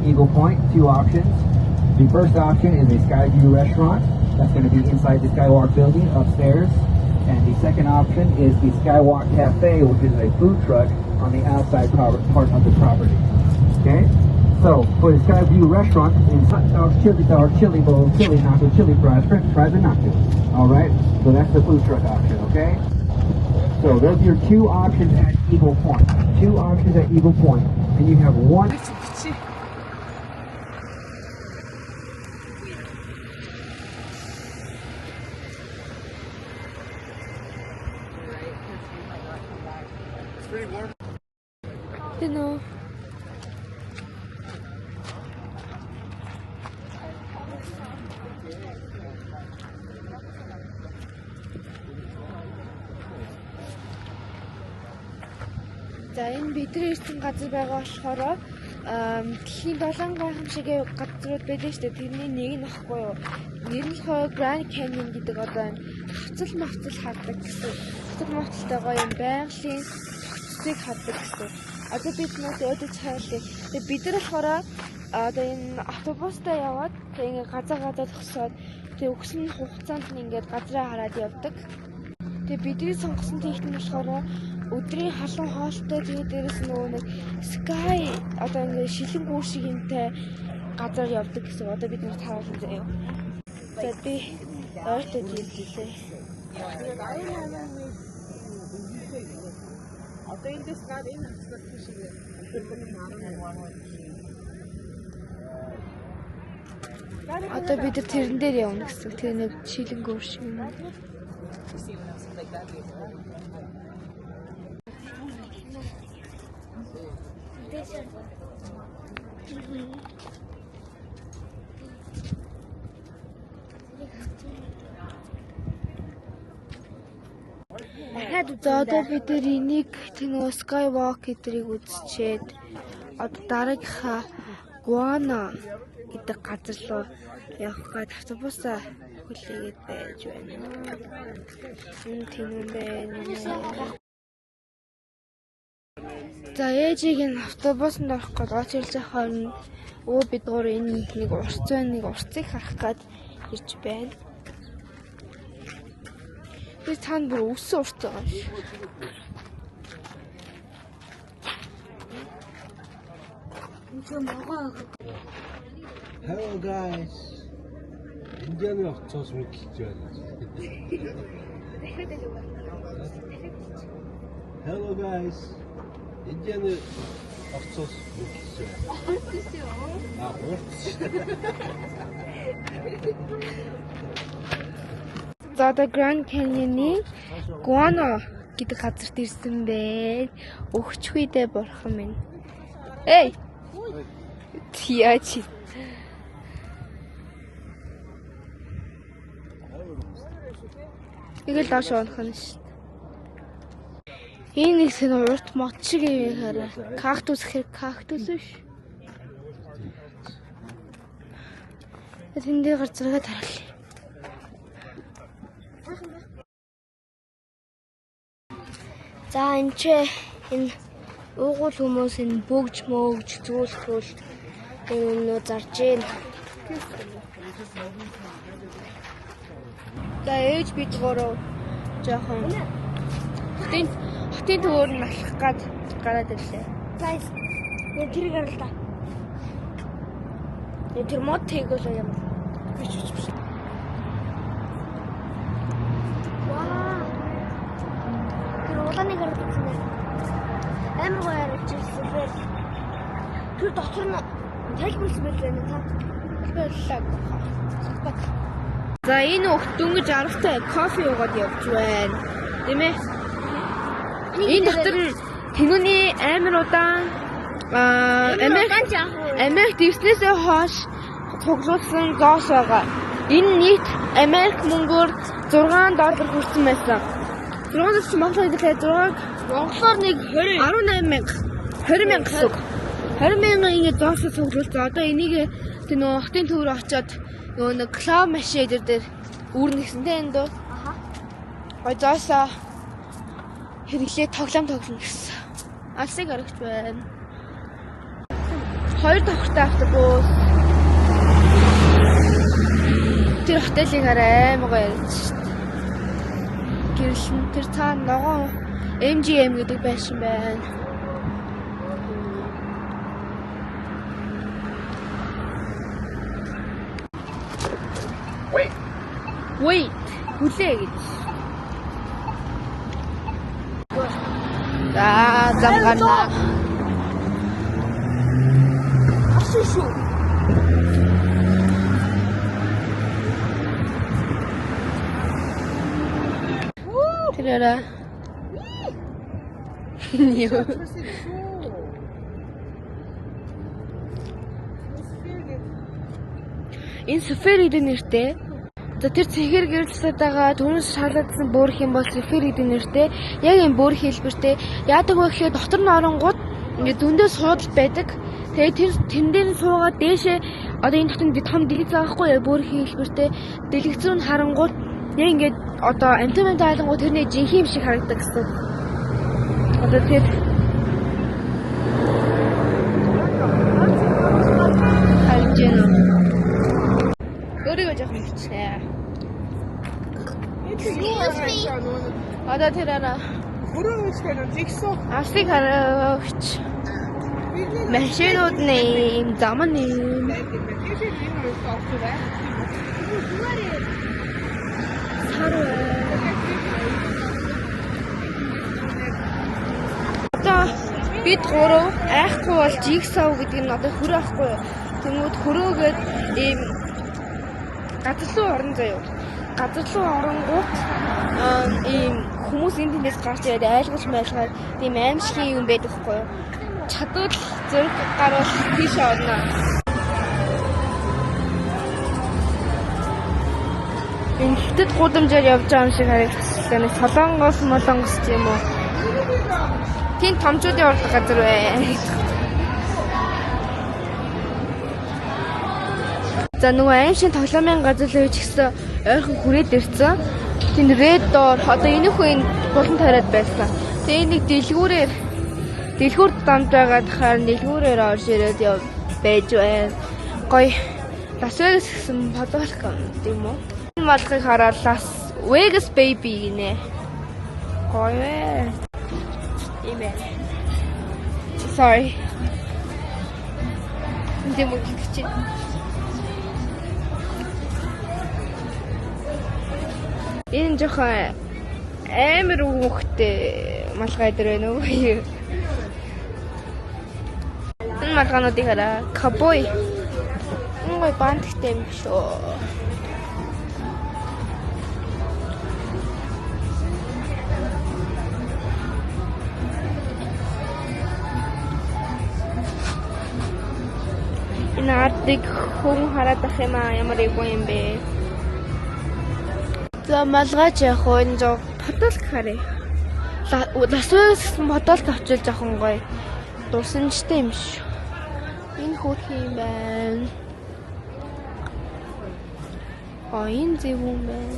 Eagle Point, two options. The first option is a Skyview restaurant. That's going to be inside the Skywalk building upstairs. And the second option is the Skywalk Cafe, which is a food truck on the outside part of the property. Okay? So, for the Skyview restaurant, it's hot dogs, chili bowl, chili nacho, chili fries, french fries, and nachos. Alright? So that's the food truck option, okay? So those are your two options at Eagle Point. Two options at Eagle Point. And you have one... It's pretty warm. You know. За энэ бидний ирсэн газар байгаа болохоор дэлхийн 7 гайхам шиг газрууд байдаг шүү дээ. Тэрний нэг нь ахгүй юу. Нэр нь болохоор Grand Canyon гэдэг одоо энэ хавцал хардаг гэсэн. Хавцал мавцалтайгаа юм байгалийн тогтцыг хардаг гэсэн. Одоо бид нөөс өдөж хайлаа. Тэгээ бид нар болохоор одоо энэ автобустай яваад тэгээ ингээ газар зогсоод тэгээ өгсөн хугацаанд нь ингээд газраа хараад явдаг. Тэгээ бидний сонгосон техник нь болохоор өдрийн халуун хоолтой тэгээ дээрээс нөгөө нэг Sky одоо ингээ шилэн гүүр шиг юмтай газар явдаг гэсэн. Одоо бид нар тааруулсан заяа. За би ойртой жилдээ. Одоо эндээс наад энэ хацлах шиг Одоо бид тэрэн дээр явна гэсэн. Тэр нэг шилэн гүүр шиг юм. За одоо бид энийг тэнөө Skywalk гэдрийг үзчихэд одоо дараагийнхаа Guana гэдэг газар руу явах гээд автобусаа хүлээгээд байж байна. Энэ тэнүү байна. За ээжийг энэ автобусанд орох гээд гооч ирж байхаар бид гур энэ нэг урцыг харах гээд ирж байна. Би тань бүр өссөн урт байгаа юм. Hello guys. Индианы оцоос мэдчихэж байна. Hello guys. Индианы оцоос мэдчихэж байна. Урт шүү. За одоо Grand Canyon-ийн Guana гэдэг газарт ирсэн бэ. Өгч хүйдээ бурхан минь. Эй! Тиач. Игэл доош унах нь шүү. Энэ нэг сэн урт мод шиг юм хараа. Кактус биш. Тэн дээр гарч зэрэг тараалаа. За энэ уугуул хүмүүс энэ бөгж зүйлхүүл энэ зарж гин. За ээж бид гурав жоохон хотын төвөөр нь алхах гээд гараад ирлээ. Guys, тэрийг хараа л да. Тэр мод тэйгэл юм. Биш. Улааныг хараад үзсэн юм. Амар гоё харагдчихсан бэл. Тэр дотор нь тайлбарлсан байлээ нэ та. Баярлалаа. За энэ хөлт дөнгөж аргатай кофе уугаад явж байна. Тийм ээ. Энэ дотор нь тэнүүний амар удаан Америк дэвснээсээ хойш цуглуулсан зоос байгаа. Энэ нийт Америк мөнгөөр $6 хүрсэн байсан. 6 Монголоор хэлээд 6 монголоор нэг 20,000 гэсэн. 20,000 ингэ зоосоо цуглуулсан. Одоо энийг тэр нөгөө хотын төв рүү очиод нөгөө нэг клав машин дээр үүрнэсэнтэй энэ дөө. Зоосоо хэрэглээ тоглоом гэсэн. Алсыг орогч байна. 2 давхртай автобус. Тэр хотелийг хараа аймаг ярьж шít. Гэрэл нь тэр цаана ногоон MGM гэдэг байшин байна. Wait, хүлээ гэж. Зам гарна. Ашишу. Тэрэ. Юу. Энэ Сфер гэдэг нэртэй. За тэр цэхэр гэрэлцээд байгаа түрүүс шаардлагадсан бөөрх юм бол Сфер гэдэг нэртэй. Яг энэ бөөрх хэлбэртэй. Яадаг вэ гэхээр дотор нь оронгууд ингээд зөндөө суудал байдаг. Тэгээд тэр тэн дээр суугаад дээшээ одоо энэ дотор том дэлгэц байгаа хгүй юу бөөрх хэлбэртэй. Дэлгэц рүү харангууд яг ингээд одоо амтмент айлангууд тэрний жинхэнэ юм шиг харагддаг гэсэн. Одоо тэр өөрийгөө жоохон бичнэ. Одоо тэр араа Бүрэн үсгээр жигсоо. Асыг хараач. Машинууд нэм, зам нэм. Одоо бид гурав айхгүй бол жигсоо гэдэг нь одоо хөрөө ахгүй юу. Тэнгүүд хөрөөгөөд ийм газар руу орно заяа. Газар руу оронгууд ийм хүмүүс энэ тэндээс гарч ирээд айлгаж майлгаад тийм аимшигын юм байдаг хгүй юу. Чадвал зэрэг гарвал тийш орно. Энэ хитэд гудамжаар явж байгаа юм шиг харагдчихлаа. Нэг солонгос молонгос юм уу? Тийм томчуудын ордог газар бай. За нөгөө аимшиг тоглоомын газар л үеч гэсэн ойрхон хүрээд ирсэн. Тэнд Red Door одоо энэ хүн булан тариад байсан. Тэгээ нэг дэлгүүр дамж байгаа дахаар дэлгүүрээр орж ирээд байж байна. Гоё Las Vegas гэсэн бодолк юм уу? Энэ малгыг хараад Las Vegas baby гинэ. Гоё ээ. Имэ. Sorry. Энд юм гэж. Энэ жоохон амар өгөхтэй малгай дээр байна уу юу? Энэ малгаануудыг хараа. Cowboy. Гой бандтай юм шүү. Энэ ардыг хүн хараад ах юм аа ямар эвгүй юм бэ? За малгайч яг хоо энэ жоо подолк харъя. Лас Вегас гэсэн подолк авчил жоохон гоё. Дурсамжтай юм шүү. Энэ хөөх юм байна. Энэ зөв юм байна.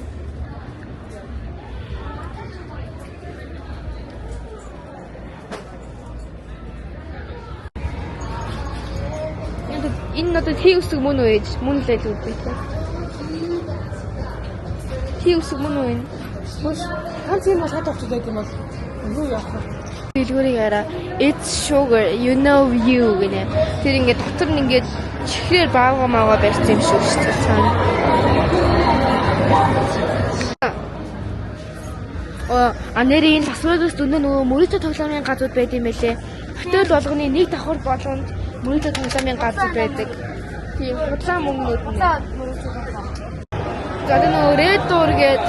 Энэ надад хий үсэг мөн үү? Мөн л л үү? Хий үсэг мөн үү? Бус ганц юм бол хад авчид байт юм бол юу яах вэ? Дэлгүүрийг хараа. It's sugar, you know you гэнэ. Тэр ингээд дотор нь ингээд чихрээр баага маага барьсан юм шүү дээ. Цаана. Нэрийн Лас Вегас дүндээ нөгөө мөрөдө тоглоомын газрууд байд юм байлээ. Хотел болгоны нэг давхар болгонд мөрөдө тоглоомын газар байдаг. Тийм худлаа мөнгнүүд нь. За нөгөө Red Door гээд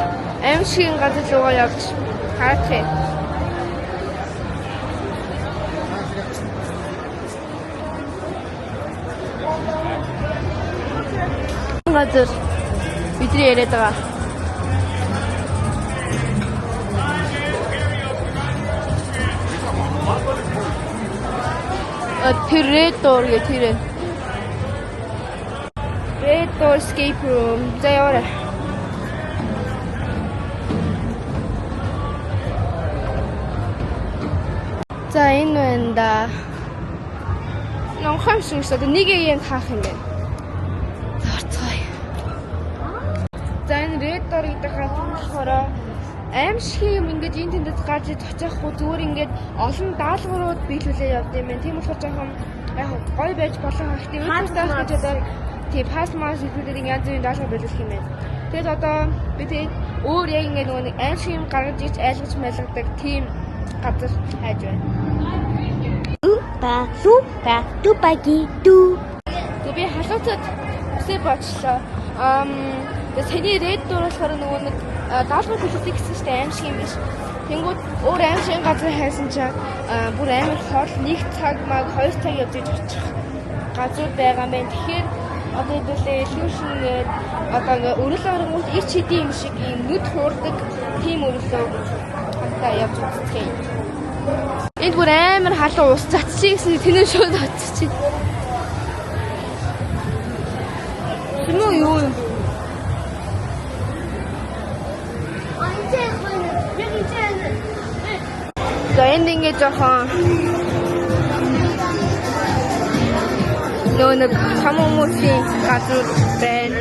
аимшигын газар руугаа явж хаачих. Газар бидний яриад байгаа. Тэр Red Door гэх тэр. Red Door escape room. За яваарай. За энэ байна да. Нонхон шүү дээ. Нэг юм хаах юм байна. Зарцгаая. За энэ red door гэдэг газар нь болохоор аимшиг юм ингээд энэ тэндээс гарч очихгүй зүгээр ингээд олон даалгаврууд биелүүлээ явд юм байна. Тийм болохоор жоохон яг гоё байж болох хэрэгтэй. Өөрөөсөө гэж одоо тийм паст мас зүйлүүдийн янз бүрийн даалгавар биелүүлэх юм байна. Тэгэд одоо би тэгээд өөр яг ингээд нэг аимшиг юм гаргаж ич айлгаж мэлгдэг тийм газар хайж байна. Тэгээд би халуутад үсээ бочлоо. Тэгээд саний red door болохоор нөгөө нэг даалгавар биелүүлдэг гэсэн чинь аимшиг юм биш. Тэнгүүд өөр аимшигын газар хайсан чинь бүр амар хол 1 цаг маг 2 цаг явж очих газар байгаа юм байна. Тэгэхээр одоо хэдүүлээ illusion гэдэг одоо өрөөл орнгууд ич хэдийн юм шиг юм нүд хуурдаг тийм өрөөлөө хамтаа явж үздэг. Энд бүр амар халуун ус цацчих гэсэн тэнэн шууд очиж. Юу юм? За энд ингээд жоохон нөө нэг хамуумын газар байна.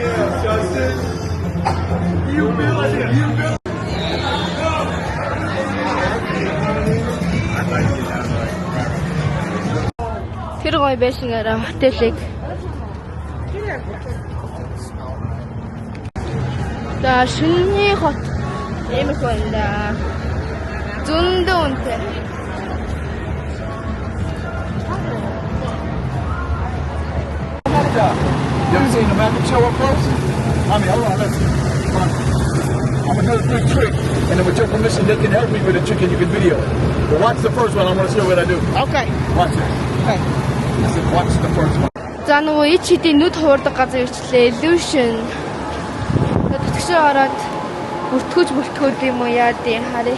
Тэр гоё байсан арай хотелийг. За шиний хот эмх байна. Зөндөө үнэтэй. You ever seen the magic show up close? I mean, hold on, listen. I'm gonna do a quick trick, and then with your permission, they can help me with the trick and you can video it. But watch the first one, I want to show you what I do. Okay. Watch it. Okay. I said, watch the first one. За нөгөө ич хэдийн нүд хуурдаг газар ирчлээ. Illusion. Тэтгэшээ ороод бүртгүүж юм уу яа дээ харъя.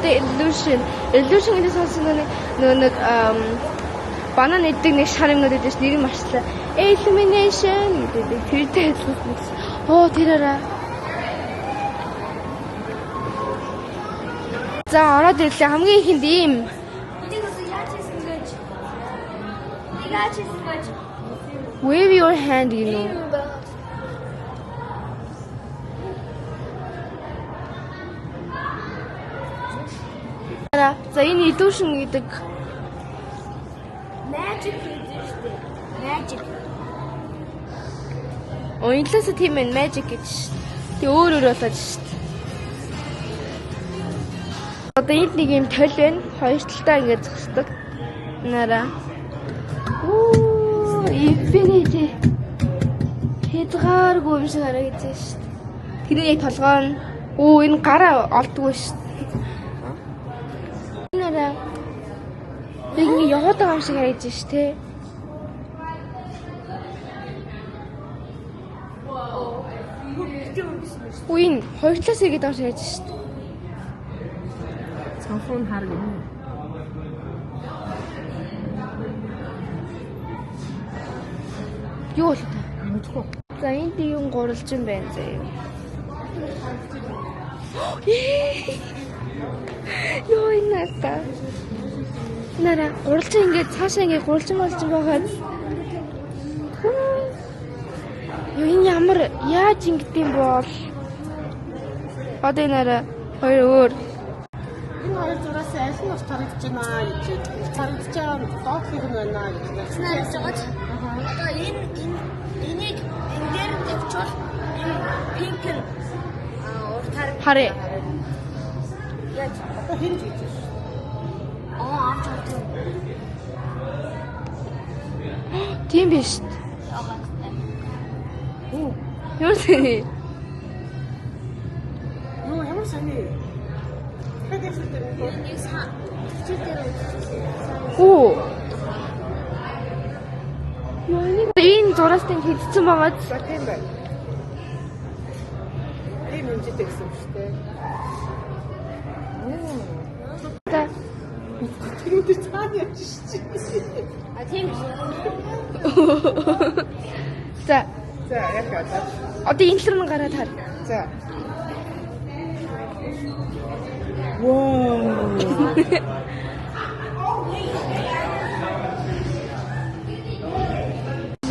Тэ illusion. Illusion гэдэг сонсон нэг банан иддэг нэг шар юмнууд байдаг ш нэр нь марчлаа. Illumination гэдэг. Тэртэй хэлсэн. Оо тэрээрээ. За ороод ирлээ хамгийн ихэнд ийм. Wave your hand, you know. За энэ illusion гэдэг Magic гэдэг шүү дээ. Magic. Оёлоос тийм ээ magic гэж шүү дээ. Тэг өөр болоод шүү дээ. Одоо энд нэг юм толь байна. Хоёр талдаа ингэж зогсдог. Нараа. Оо, infinity. Хязгааргүй юм шиг харагдаж шүү дээ. Тэр яг толгой нь энэ гараа олдгүй шүү дээ. Нараа. Тэг ингэ яваад байгаа юм шиг харагдаж шүү дээ. Үин хоёр талаас игээд байгаа шиг харагдаж шүү дээ. Цанхуун хар гэнэ. Юу болоо та? Мэдгүй. За энд юм гурвалжин байна заяа. Юу энэ та? Нара гурвалжин ингээд цаашаа ингээд гурвалжин байгаад. Юу энэ ямар яаж ингэдэм бол? Одоо нара хоёр өөр. Энэ хоёр зураас аль нь бас тарагдж байна гэж. Тарагдж байгаа доотлог нь байна гэж. Наад жоод. Одоо энийг эндээр тавьчвал энэ pink нь уртаар Харъя. Яаж одоо хинж гэж. авч авдаг. Тийм биш. Юу вэ? Юу ямар сони. Нэг сан. Чигээр Оо. Энэ зураас тийм хийдсэн байгаа. тийм байна. Тийм үнэтэй гэсэн үг шүү дээ. За. Тэрүүд цаана явж шээ. А тийм биш. За. За яг одоо. Одоо энэ л рүү гараад хар. За. Wow.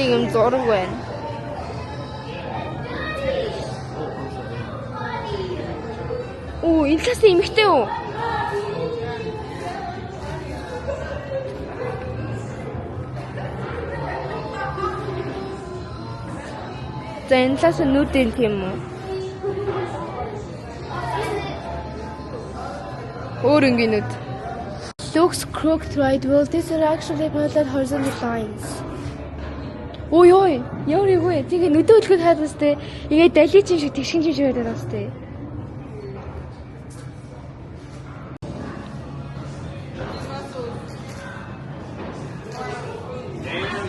нэг юм зураг байна. Оо, энэ талаас эмэгтэй үү? За энэ талаас нүдэн тийм үү? Өөр ингийн нүд. Looks crooked right, well these are actually parallel horizontal lines. Ой ой, яа тэгээ нүдэ өдлөхөд хайдас те. Тэгээ дали чинь шиг тэгшин чинь шиг байдаг бас те.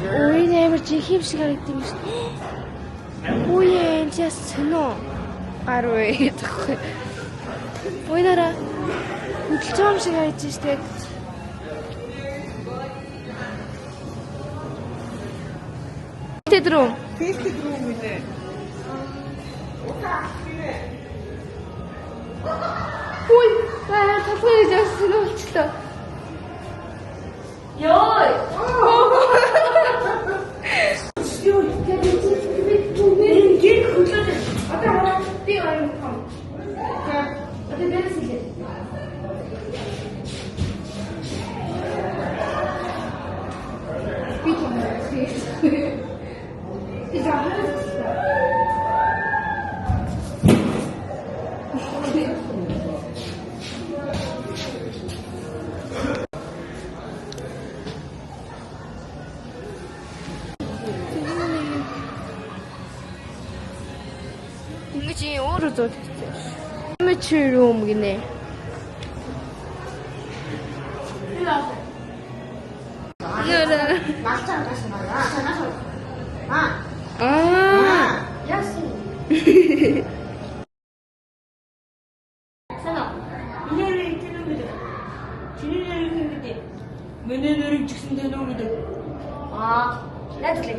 Ой нэмэр чи хим шиг харагдсан юм шүү. Ой энэ ч сонио. Арвэ гэхгүй. Ой нара. Хөдөлж байгаа юм шиг харагдаж штэ. Тэдрүүм. Тэдрүүм үлээ. Ой, талхыг яасан болчихлоо. Ёй. Ёй, гэр хөдлөж. Одоо би аяа том. Одоо дээрсээ. Би том. Ингэж өөрөө зөө тавьчих. Cemetery room гинэ. 막장가시 말이야. 전화서. 야스. sana ileri itinemedi. Çinileri itinemedi. Menelerin çıksın diye ne oldu? Ne dedi?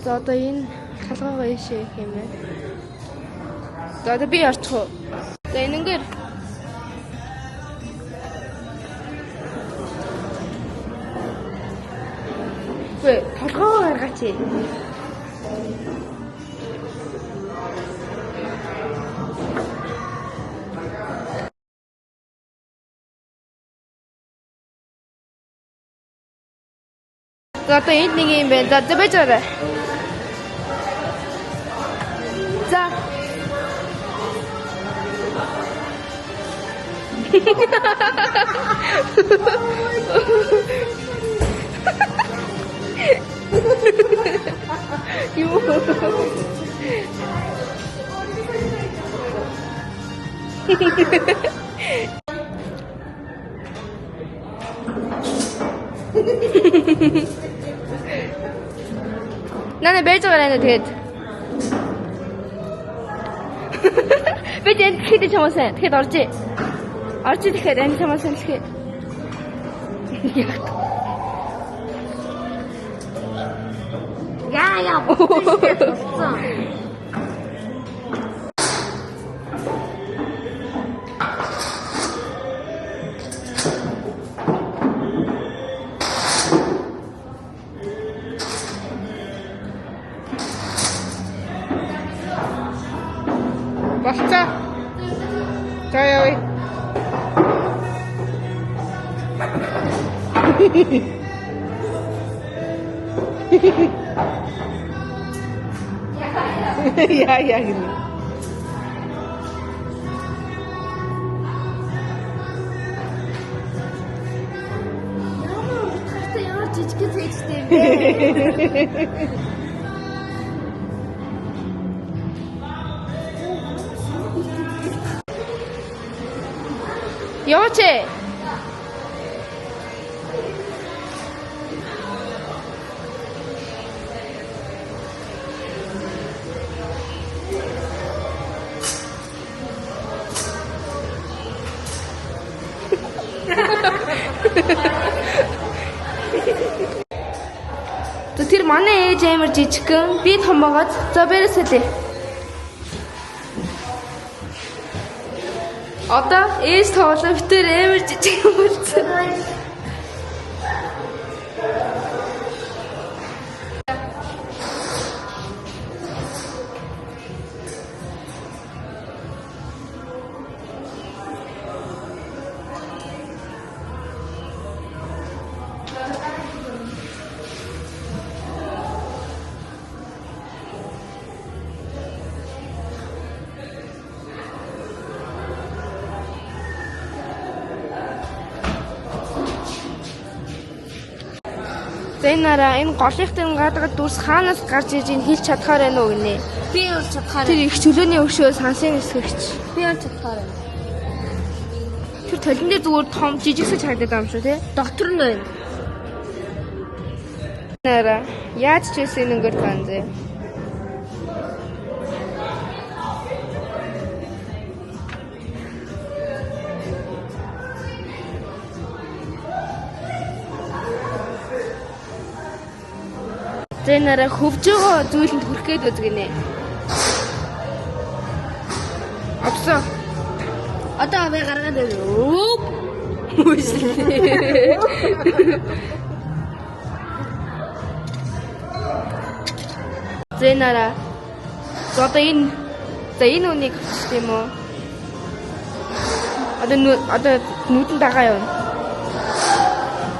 За одоо энэ талгаагаа яшээ гэх юм бэ? За одоо би орчих уу? За энэнгээр Вэ, толгоо гаргаач. За одоо энд нэг юм байна. За байж байгаа. За. 나는 멜정을 했는데 왜 내 티드 참았어? 티드 얼지? 얼지 티드 내 참았어? 티드 야야 뭐 없어. 맛있자. 자 여기. 야야 근데. Ямар жижиг зэжтэй бэ? Яваач. Тэр манай ээж амар жижигхэн, би том байгаад за бэрээсэлээ. Одоо ээж тоглоом битээр амар жижиг юм болсон. Зэнараа энэ голынхтын гадагд дүрс хаанаас гарч иж ин хэлж чадхаар байна уу гинэ. Би бол чадхаар. Тэр их чөлөөний өшөө сансын эсгэгч. Би бол чадхаар. Тэр толин дээр зүгээр том жижигсэж харагдаад байгаа юм шүү тий. Доктор нь байна. Зэнараа яаж ч байсан энэ өнгөр танзээ. Зэнараа хөвж байгаа зүйлэнд хүрэх гээд үзгэнэ. Авсан. Одоо би гаргаад байна. Зэнараа. Одоо энэ үнийг авчих юм уу? Одоо нүдэн дагаа явна.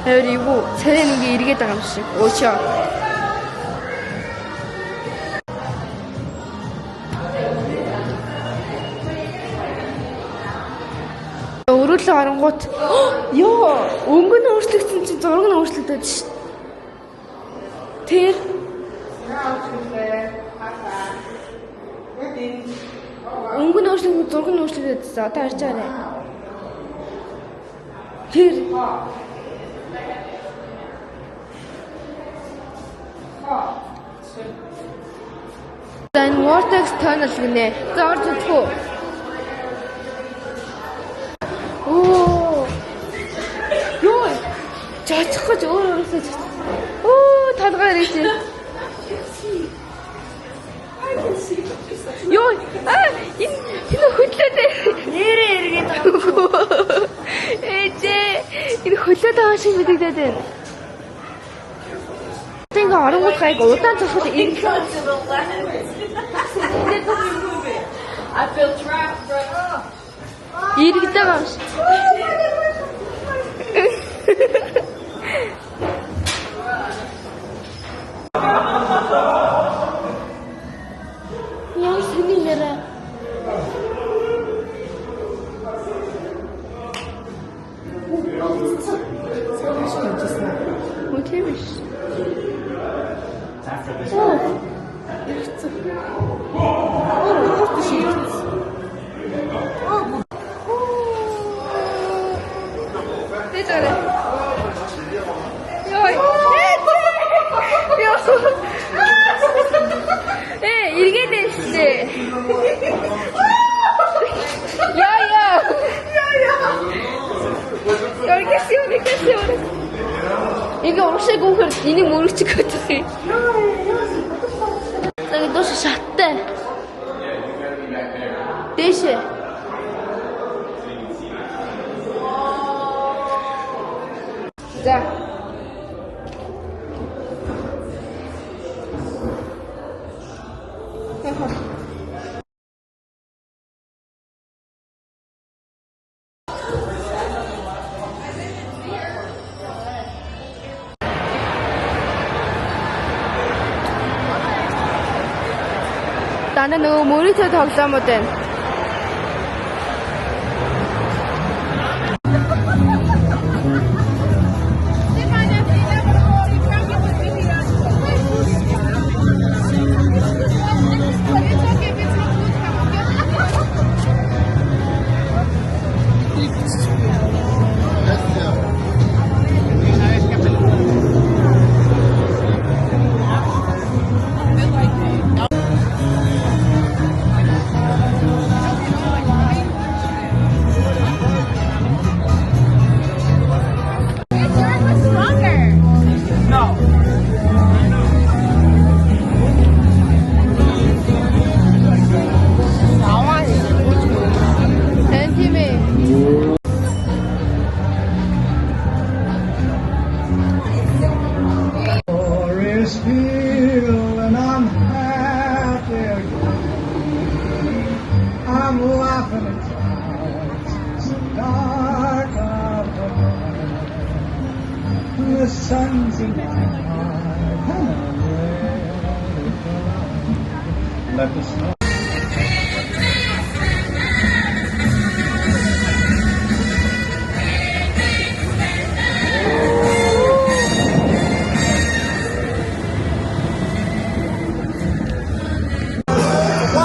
Хэвэр юу? Царай нэг эргээд байгаа юм шиг. Өчөө. Өрөөлөө оронгууд ёо өнгө нь өөрчлөгдсөн чинь зураг нь өөрчлөгдөж ш. Тэр өнгө нь өөрчлөгдөж зураг нь өөрчлөгдөж одоо харж байгаа. Тэр Дан vortex tunnel гинэ. За орж үзхүү. Ёо. Жаачих гэж өөрөөсөө. Талгаар ирж. Ёо. Энэ хөдлөөд. Нэрээ эргээд байгаа. Ээжээ. Энэ хөдлөөд байгаа шиг мэдэгдээд байна. Тэнг оронгууд гайг удаан цохол ирэх. I feel trapped, bro. Иргэдэг байгаа ш. Яа сэний нэрээ. Мөтэмш. Эргээд байшээ. Яа. Яа. Игээ урагшаа гүөхөр энийг мөрөгчих гэж байна. Цаг дууш шаттай. Дэшээ. За. Дана нөгөө мөрөйтэй тоглоомод байна. I'm laughing at times so dark of the night. The sun's in my heart and I'm ready for life. Let the snow.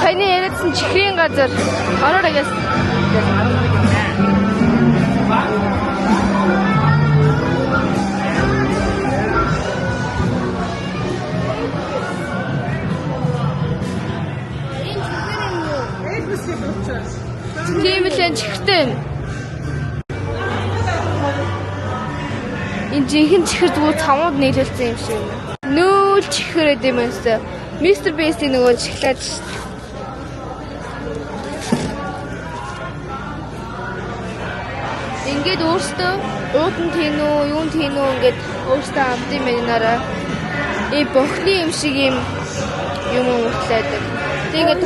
Саяны яриадсан чихрийн газар ороорой гэж. Тийм л чихртэй. Энэ жинхэнэ чихэр зүгээр цамууд нийлүүлсэн юм шиг. Нүүл чихрээд юм өстэй. Мистер Бэстийн нөгөө чихлээд шүү дээ. Ингээд өөртөө уудан тийм үү, юун тийм үү ингээд өөртөө амтын мэнараа бохны юм шиг юм уртлаадаг. Тэг ингээд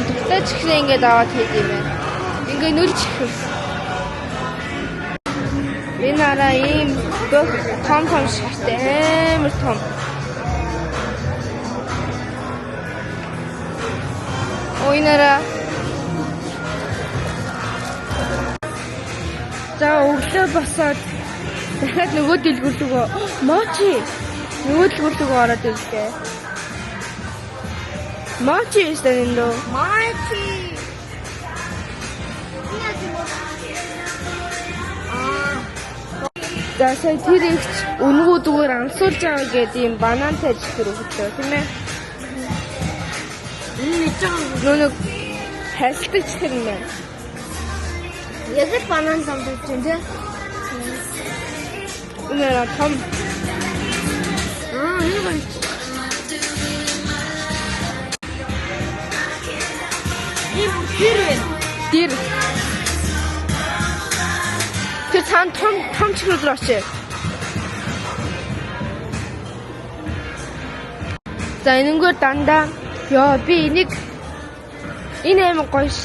тухтай чихрээ ингээд аваад хийх юм байна. Ингээд нүл чихэр. Энэ араа ийм том шигтэй амар том. Ойнараа за өглөө босоод дахиад нөгөө дэлгүүрлөгөө мочи нөгөө дэлгүүрлөгөө ороод ирлээ. Мочи эсвэл энэ Мачи. за сая тэр ихч өнгөөдгөр ансуулж байгаа гэдэг юм банантай чихэр өгдөө тийм ээ. Нүг хайртай чихэр юм байна. Яг л банан самбалж байна тий. Үнээр том. Энэ гоё. Дэр. Тэр цаан том чихэр очив. За энэгээр дандаа ёо би энийг энэ аим гоё ш.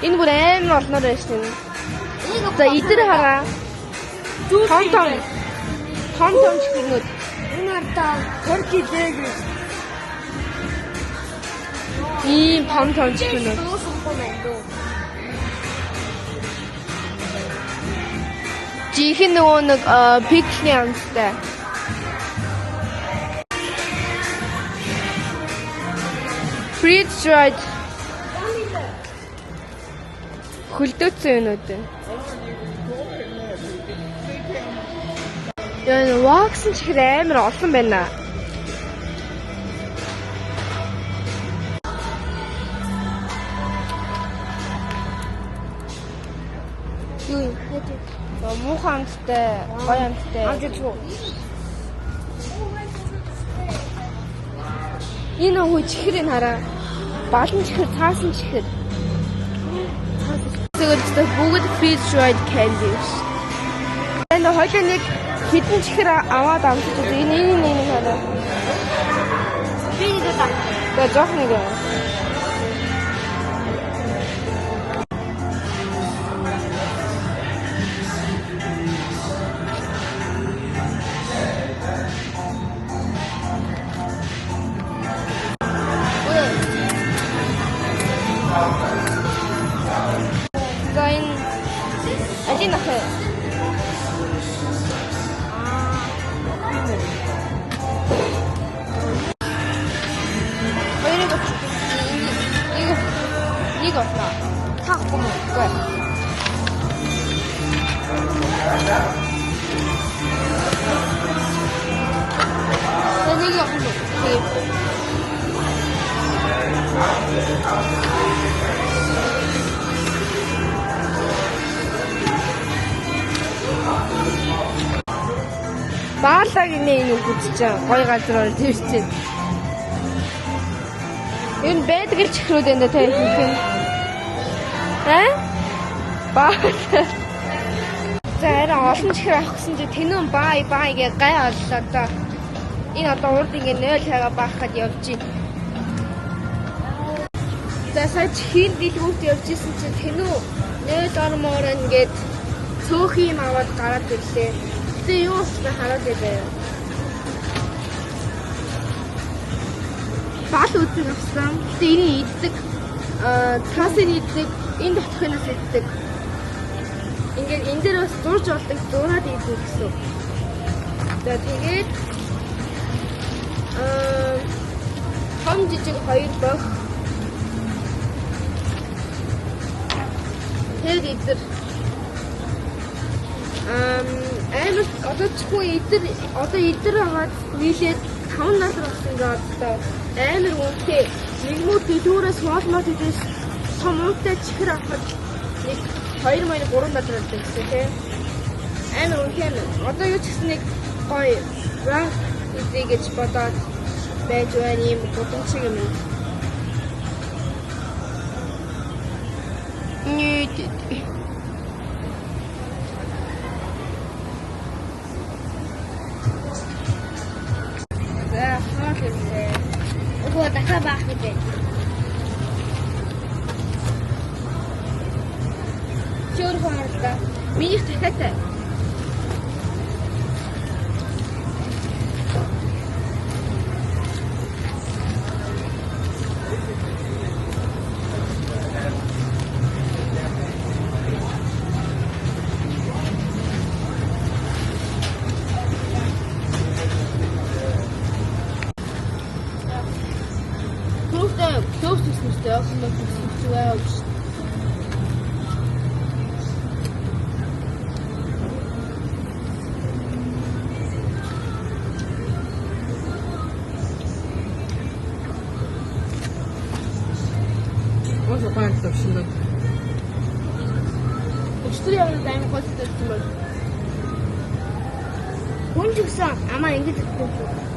Энэ бүр аим олноор байна шин. За идэр хараа. Том чихэрнүүд. Энэ артаа Турки дэг. Ийм том чихэрнүүд. Жихэн нөгөө нэг пиклийн амттай. Freeze dried. Хөлдөөцсөн юмнууд байна. Яа, ваксын чихэр амар олон байна. Юу юм? Хэдий. Муухан амттай, гоё амттай. Амжиж. Энэ хүү чихрийг хараа. Балан чихэр, цаасан чихэр. Тэгвэл бүгд freeze dried candies. Энэ хоёул нэг хитэн чихэр аваад амтж байна. Энэ хараа. Би нэг удаа. За жоох нэг. За энэ алин ах. 이거 없다. 다 갖고 먹을 거야. 난 이거 갖고 먹을게. Баалаг энэ үзчихээ. Гой газар орж ирсэн. Энэ байдаг л чихрүүд энэ тэ хэлсэн. Баалаг. За арай олон чихэр авах гэсэн чи тэнэн бай гэж гай оллоо одоо. Энэ одоо урд ингэ 0 хайгаа баахад явж байна. За сая чихийн дэлгүүрт явж исэн чинь тэнүү нээд ормоор ингээд цөөх юм аваад гараад ирлээ. Гэтэ юу болсноо хараад байлаа. Бал үзэн авсан. Гэтэ энэ иддэг. Цаасын иддэг. Энэ дотхоноос иддэг. Ингээд энэ дээр бас зурж болдог. Зураад идэх гэсэн. За тэгээд том жижиг хоёр бох. Тэгээд идэр амар одоо чихгүй идэр аваад нийлээд 5 нар болсон гэж одоо амар үнэтэй нэгмүүд дэлгүүрээс моолмод идэж том үнэтэй чихэр авахад нэг 2 маяг 3 нар болсон гэсэн тийм амар үнэтэй одоо юу ч гэсэн нэг гоё ранг идэ гэж бодоод байж байна юм гудамжиг юм. Нийт Ого, дахиад баах гэж байна. чөөр хоороо. Минийх дахиад. Close to some stuff and look for 2 hours. What's the point of shooting? Өчтөр явна дайм гоцтой байсан бол. Хүн ч гэсэн амаа ингэж хэлдэг шүү.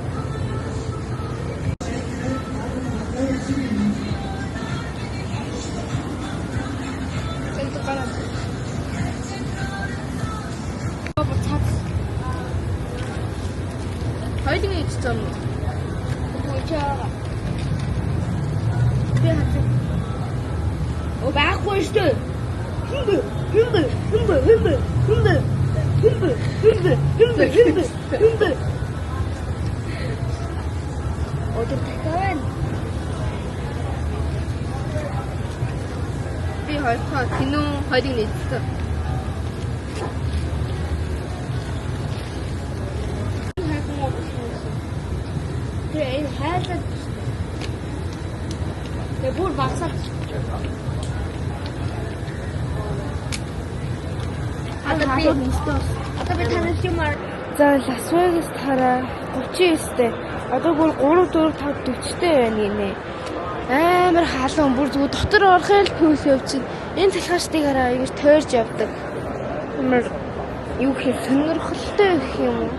Хоёрын ичсэн юм. Хөөчөө. Би хатсан. О баахгүй шүү. Хэмбэ. Өдөр дахиад Би хоёроо тэнүү хоёрын ичсэн. энэ хайртай. Тэг бүр багсаад. Одоо би танаас юм аа. За Лас Вегас тараа 39-тэй. Одоо бүр 3 4 5 40-тэй байна гинэ. Амар халуун бүр зүгээр дотор орохын л пүүс явчихна. Энэ талхаачдыг хараа ингэж тойрж явдаг. Амар юу гэх сонирхолтой гэх юм уу?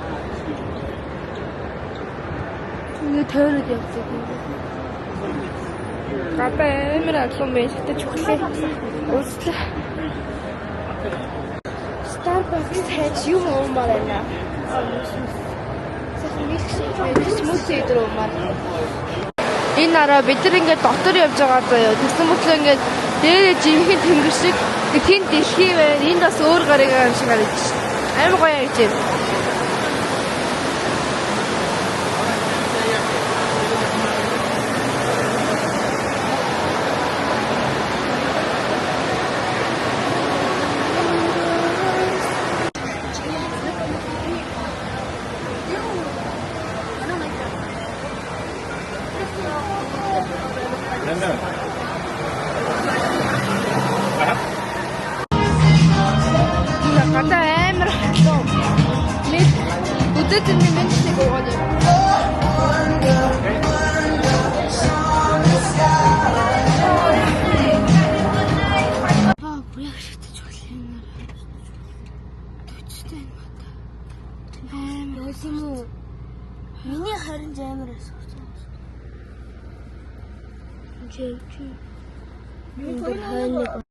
Ингэ тойроод явдаг юм. Гадаа амар халуун байна. Тэгтээ чухлээ. Уучлаа. Starbucks хайж юм уумаар байна. Сайхан милкшейк байдаг, смути идэр уумаар. Энэ нараа бид нар ингээд дотор явж байгаа заяа. Тэгсэн мэтлээ ингээд дээрээ жинхэнэ тэнгэр шиг тэнд дэлхий байна. Энд бас өөр гарыг юм шиг харагдаж байна. Амар гоё явж байна. Гадаа амар халуун. Мэд үдэт нь мэдсэг өгөөд юм. Яг шигтэж болно. Төчтэй юм байна. Амар юм уу? Миний харин амар асуусан. Чи. Юу хайныг